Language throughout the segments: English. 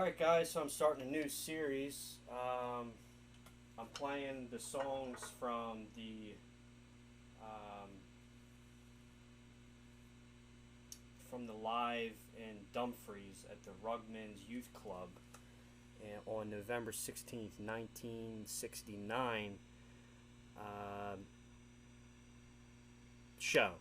Alright guys, so I'm starting a new series. I'm playing the songs from the live in Dumfries at the Rugman's Youth Club on November 16th, 1969 show.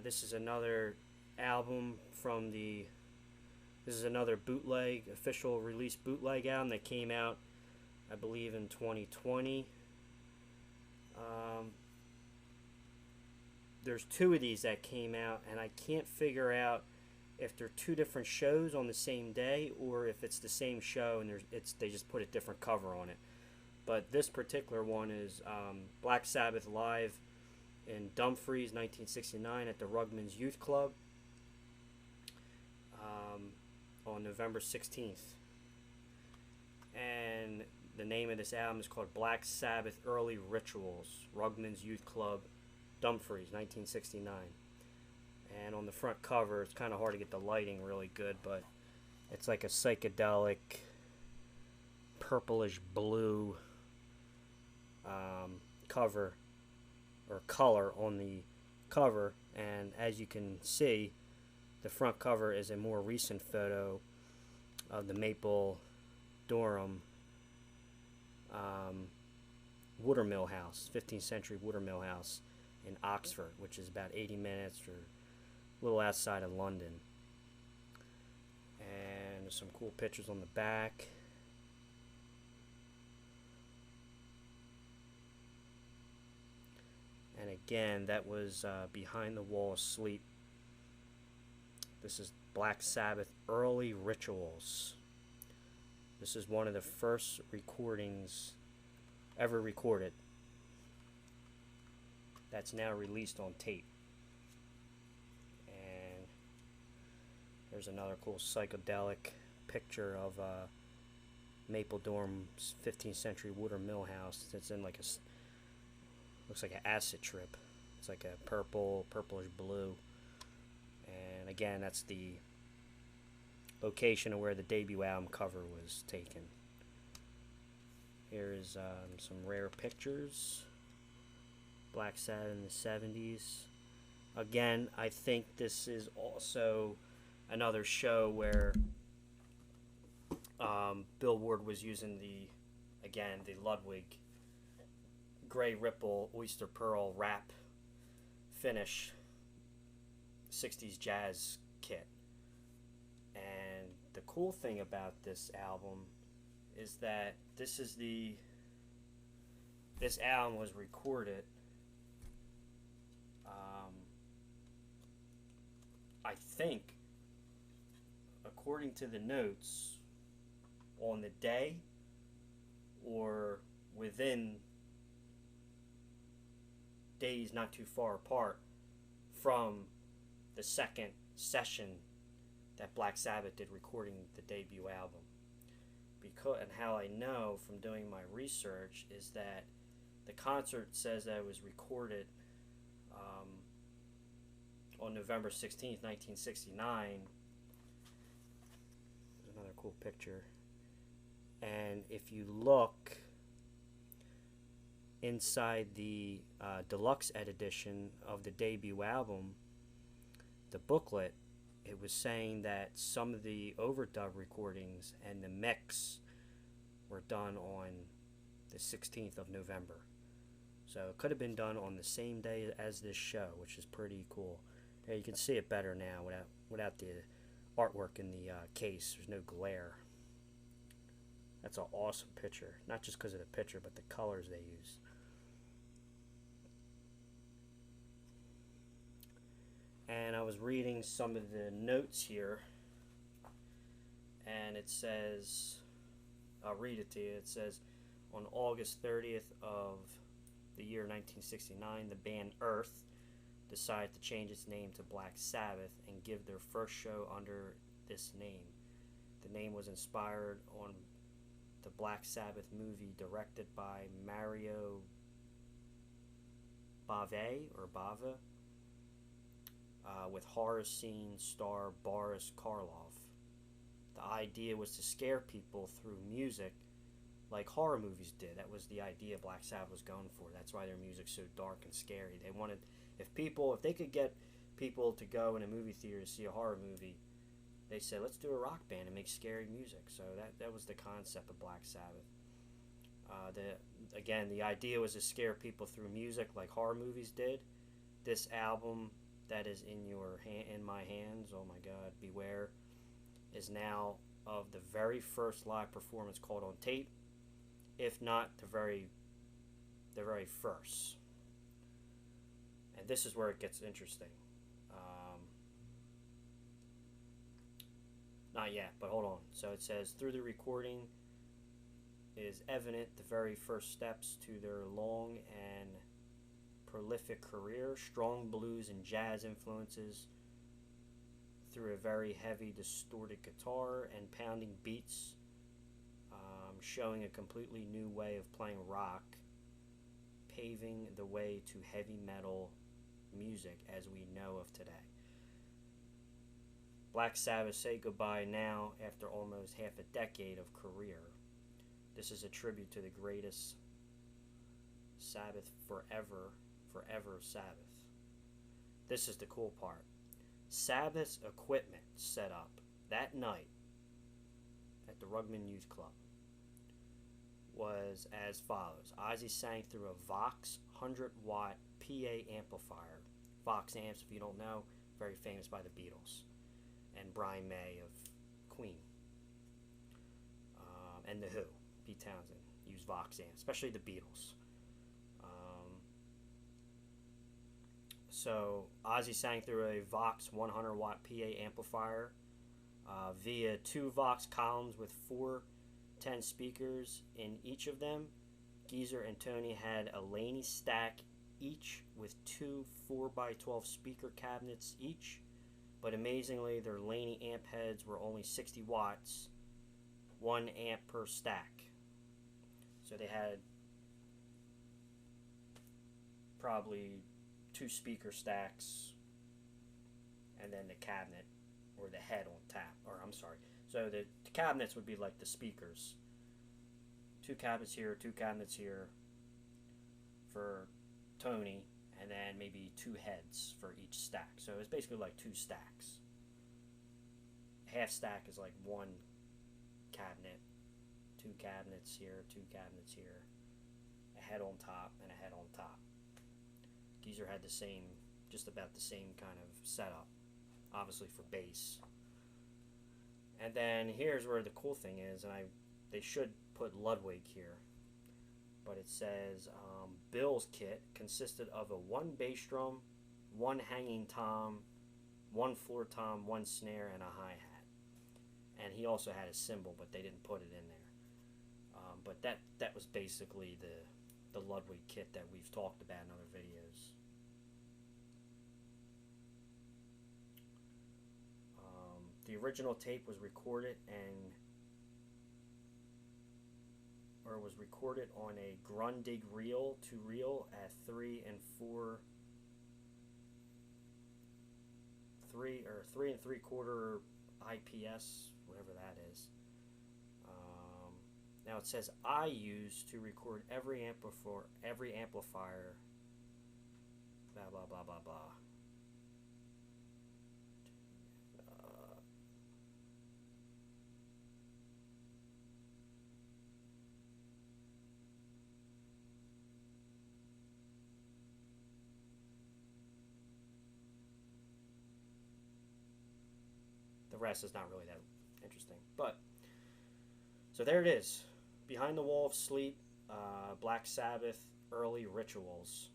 This is another album from this is another bootleg, official release bootleg album that came out, I believe, in 2020. There's two of these that came out, and I can't figure out if they're two different shows on the same day or if it's the same show and they just put a different cover on it. But this particular one is Black Sabbath live in Dumfries, 1969, at the Rugman's Youth Club on November 16th. And the name of this album is called Black Sabbath Early Rituals, Rugman's Youth Club, Dumfries, 1969. And on the front cover, it's kind of hard to get the lighting really good, but it's like a psychedelic purplish blue cover or color on the cover. And as you can see, the front cover is a more recent photo of the Maple Durham watermill house, 15th century watermill house in Oxford, which is about 80 minutes or a little outside of London. And there's some cool pictures on the back. And again, that was Behind the Wall Asleep. This is Black Sabbath Early Rituals. This is one of the first recordings ever recorded that's now released on tape. And there's another cool psychedelic picture of Maple Durham's 15th century watermill house. It's in like looks like an acid trip. It's like a purplish blue. And again, that's the location of where the debut album cover was taken. Here is some rare pictures. Black Sabbath in the 70s. Again, I think this is also another show where Bill Ward was using the Ludwig Gray Ripple Oyster Pearl wrap finish 60s jazz kit. And the cool thing about this album is that this album was recorded I think, according to the notes, on the day or within days not too far apart from the second session that Black Sabbath did recording the debut album. And how I know from doing my research is that the concert says that it was recorded on November 16th, 1969. There's another cool picture. And if you look inside the deluxe edition of the debut album, the booklet, it was saying that some of the overdub recordings and the mix were done on the 16th of November. So it could have been done on the same day as this show, which is pretty cool. There, you can see it better now without the artwork in the case. There's no glare. That's an awesome picture. Not just because of the picture, but the colors they use. And I was reading some of the notes here, and it says, I'll read it to you. It says, on August 30th of the year 1969, the band Earth decided to change its name to Black Sabbath and give their first show under this name. The name was inspired on the Black Sabbath movie directed by Mario Bava, with horror scene star Boris Karloff. The idea was to scare people through music like horror movies did. That was the idea Black Sabbath was going for. That's why their music's so dark and scary. They wanted, if they could get people to go in a movie theater to see a horror movie, they said, let's do a rock band and make scary music. So that was the concept of Black Sabbath. The idea was to scare people through music like horror movies did. This album that is in my hands, oh my God, Beware, is now of the very first live performance called on tape, if not the very first. And this is where it gets interesting. Not yet, but hold on. So it says, through the recording is evident the very first steps to their long and prolific career, strong blues and jazz influences through a very heavy distorted guitar and pounding beats, showing a completely new way of playing rock, paving the way to heavy metal music as we know of today. Black Sabbath say goodbye now after almost half a decade of career. This is a tribute to the greatest Sabbath forever Sabbath. This is the cool part. Sabbath's equipment set up that night at the Rugman Youth Club was as follows. Ozzy sang through a Vox 100-watt PA amplifier. Vox amps, if you don't know, very famous by the Beatles and Brian May of Queen, and The Who. Pete Townsend used Vox amps, especially the Beatles. So Ozzy sang through a Vox 100-watt PA amplifier via 2 Vox columns with 4 10 speakers in each of them. Geezer and Tony had a Laney Stack each with 2 4x12 speaker cabinets each, but amazingly their Laney amp heads were only 60 watts, 1 amp per stack. So they had probably 2 speaker stacks and then the cabinet or the head on tap, or I'm sorry. So the cabinets would be like the speakers. 2 cabinets here, 2 cabinets here for Tony, and then maybe 2 heads for each stack. So it's basically like 2 stacks. Half stack is like 1 cabinet, 2 cabinets here, 2 cabinets here, a head on top, and a head on top. Geezer had the same, just about the same kind of setup, obviously for bass. And then here's where the cool thing is, and they should put Ludwig here, but it says Bill's kit consisted of a 1 bass drum, 1 hanging tom, 1 floor tom, 1 snare, and a hi-hat. And he also had a cymbal, but they didn't put it in there. But that was basically the Ludwig kit that we've talked about in other videos. The original tape was recorded on a Grundig reel to reel at 3 3/4 IPS, whatever that is. Now it says I used to record every amplifier, blah blah blah blah blah. The rest is not really that interesting, but so there it is. Behind the Wall of Sleep, Black Sabbath early rituals.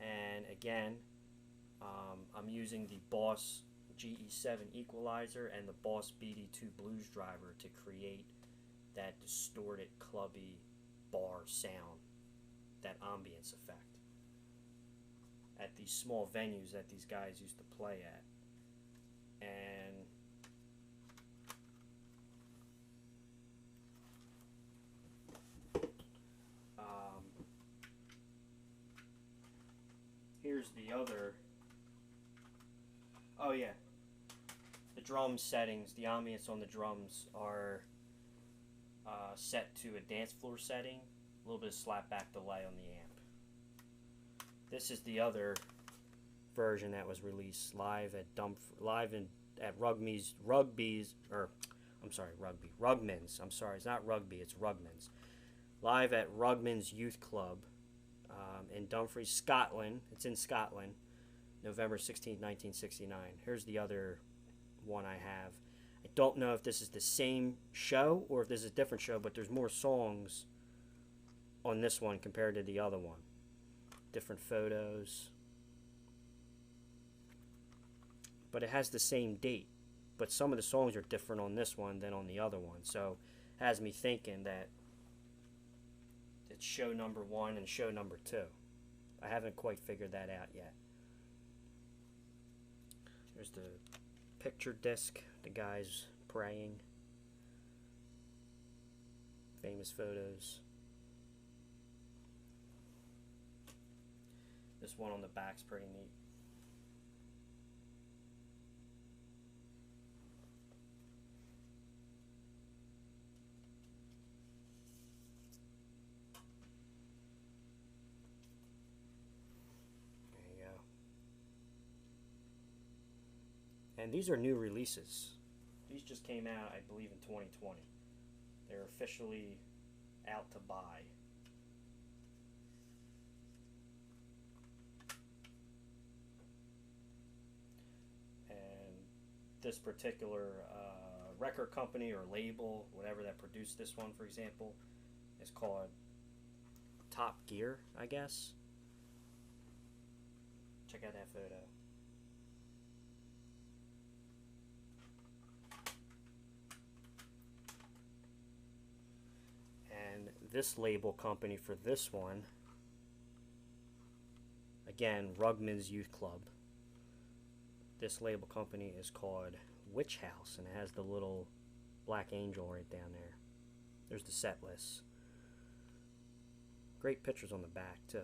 And again, I'm using the Boss GE7 equalizer and the Boss BD2 blues driver to create that distorted, clubby bar sound, that ambience effect at these small venues that these guys used to play at. And here's the other. Oh yeah, the drum settings, the ambience on the drums are set to a dance floor setting, a little bit of slapback delay on the amp. This is the other version that was released live at Rugman's. I'm sorry, it's not Rugby, it's Rugman's. Live at Rugman's Youth Club in Dumfries, Scotland. It's in Scotland, November 16th, 1969. Here's the other one I have. I don't know if this is the same show or if this is a different show, but there's more songs on this one compared to the other one. Different photos. But it has the same date. But some of the songs are different on this one than on the other one. So it has me thinking that it's show number 1 and show number 2. I haven't quite figured that out yet. There's the picture disc, the guy's praying. Famous photos. This one on the back's pretty neat. And these are new releases. These just came out, I believe, in 2020. They're officially out to buy. And this particular record company or label, whatever that produced this one, for example, is called Top Gear, I guess. Check out that photo. And this label company for this one, again, Rugman's Youth Club. This label company is called Witch House, and it has the little black angel right down there. There's the set list. Great pictures on the back, too.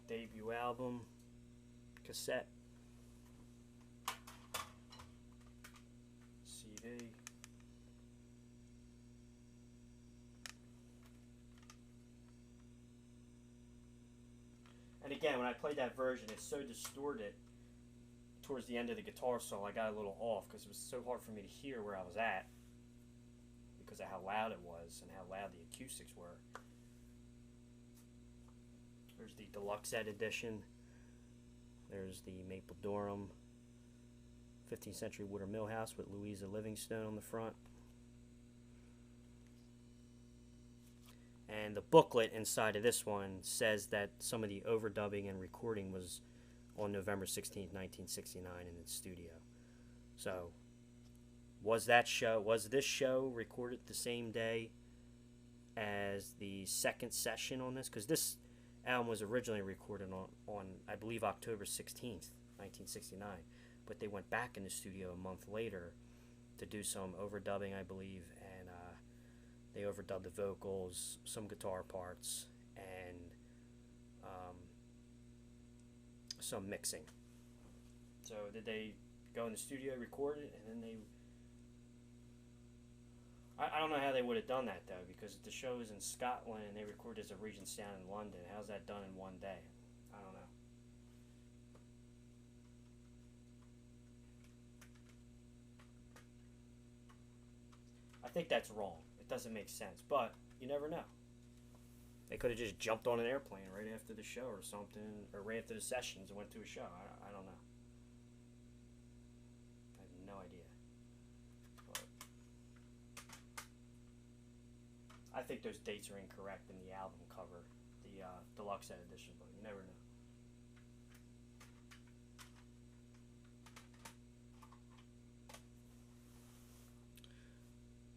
Debut album, cassette. CD. And again, when I played that version, it's so distorted towards the end of the guitar solo, I got a little off because it was so hard for me to hear where I was at because of how loud it was and how loud the acoustics were. There's the deluxe edition. There's the Maple Durham 15th century Water Mill House with Louisa Livingstone on the front. And the booklet inside of this one says that some of the overdubbing and recording was on November 16th, 1969 in its studio. So, was this show recorded the same day as the second session on this? Because this album was originally recorded on I believe, October 16th, 1969. But they went back in the studio a month later to do some overdubbing, I believe, and they overdubbed the vocals, some guitar parts, and some mixing. So did they go in the studio, record it, and then they... I don't know how they would have done that, though, because the show is in Scotland and they recorded as a Regent Sound in London. How's that done in one day? I don't know. I think that's wrong. It doesn't make sense, but you never know. They could have just jumped on an airplane right after the show or something, or right after the sessions and went to a show. I don't know. I have no idea. But I think those dates are incorrect in the album cover, the deluxe edition, but you never know.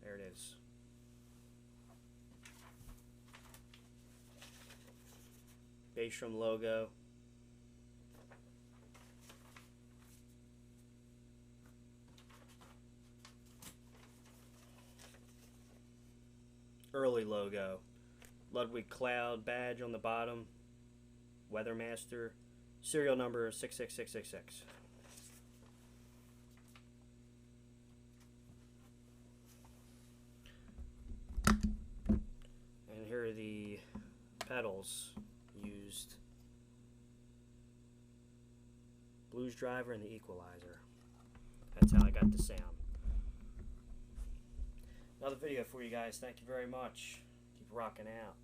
There it is. Bassdrum logo. Early logo. Ludwig cloud badge on the bottom. Weathermaster, serial number 66666. And here are the pedals used. Blues driver and the equalizer. That's how I got the sound. Another video for you guys. Thank you very much. Keep rocking out.